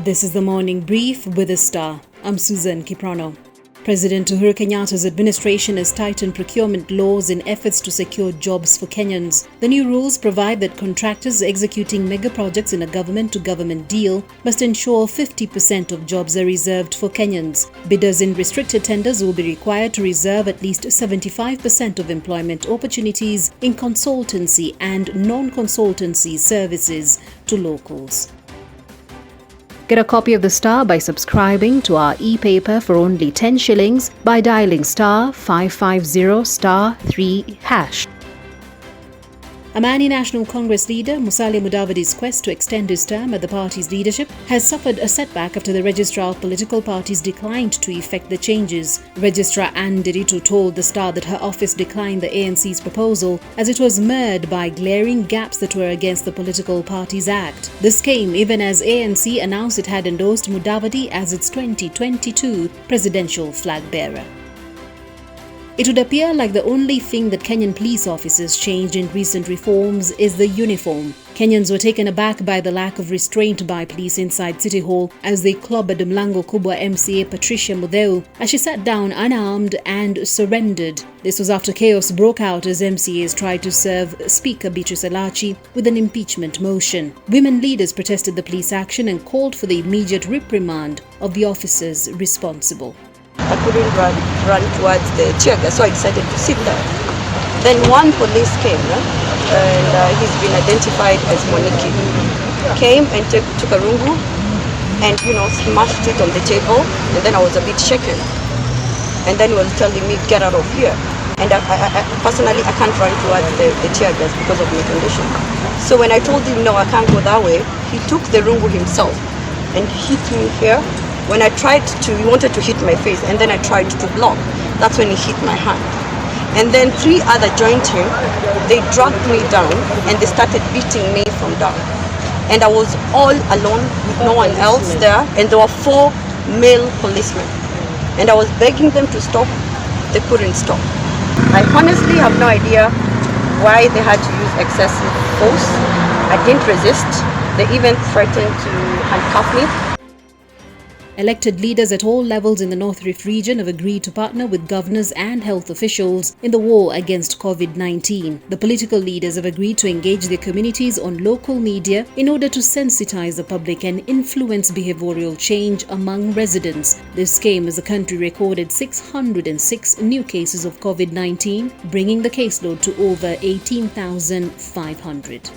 This is the morning brief with a star. I'm Susan Kiprano. President Uhuru Kenyatta's administration has tightened procurement laws in efforts to secure jobs for Kenyans. The new rules provide that contractors executing mega projects in a government-to-government deal must ensure 50% of jobs are reserved for Kenyans. Bidders in restricted tenders will be required to reserve at least 75% of employment opportunities in consultancy and non-consultancy services to locals. Get a copy of The Star by subscribing to our e-paper for only 10 shillings by dialing *550*3#. Amani National Congress leader Musalia Mudavadi's quest to extend his term at the party's leadership has suffered a setback after the registrar of political parties declined to effect the changes. Registrar Ann Diritu told The Star that her office declined the ANC's proposal as it was marred by glaring gaps that were against the Political Parties Act. This came even as ANC announced it had endorsed Mudavadi as its 2022 presidential flag bearer. It would appear like the only thing that Kenyan police officers changed in recent reforms is the uniform. Kenyans were taken aback by the lack of restraint by police inside City Hall as they clobbered Mlango Kubwa MCA Patricia Mudeu as she sat down unarmed and surrendered. This was after chaos broke out as MCAs tried to serve Speaker Beatrice Elachi with an impeachment motion. Women leaders protested the police action and called for the immediate reprimand of the officers responsible. I couldn't run towards the tear gas, so I decided to sit down. Then one police came, and he's been identified as Moniki. Came and took a rungu and smashed it on the table, and then I was a bit shaken. And then he was telling me, get out of here. And I personally, I can't run towards the tear gas because of my condition. So when I told him, no, I can't go that way, he took the rungu himself and hit me here. When I tried to, he wanted to hit my face, and then I tried to block. That's when he hit my hand. And then 3 others joined him. They dragged me down and they started beating me from down. And I was all alone with no one else there, and there were 4 male policemen. And I was begging them to stop. They couldn't stop. I honestly have no idea why they had to use excessive force. I didn't resist. They even threatened to handcuff me. Elected leaders at all levels in the North Rift region have agreed to partner with governors and health officials in the war against COVID-19. The political leaders have agreed to engage their communities on local media in order to sensitize the public and influence behavioral change among residents. This came as the country recorded 606 new cases of COVID-19, bringing the caseload to over 18,500.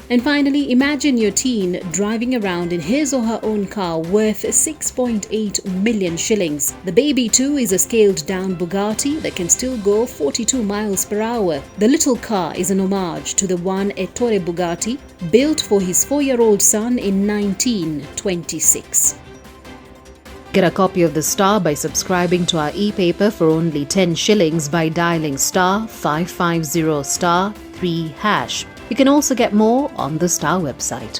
And finally, imagine your teen driving around in his or her own car worth 6.8 million shillings. The Baby 2 is a scaled-down Bugatti that can still go 42 miles per hour. The little car is an homage to the one Ettore Bugatti, built for his 4-year-old son in 1926. Get a copy of The Star by subscribing to our e-paper for only 10 shillings by dialing *550*3#. You can also get more on the Star website.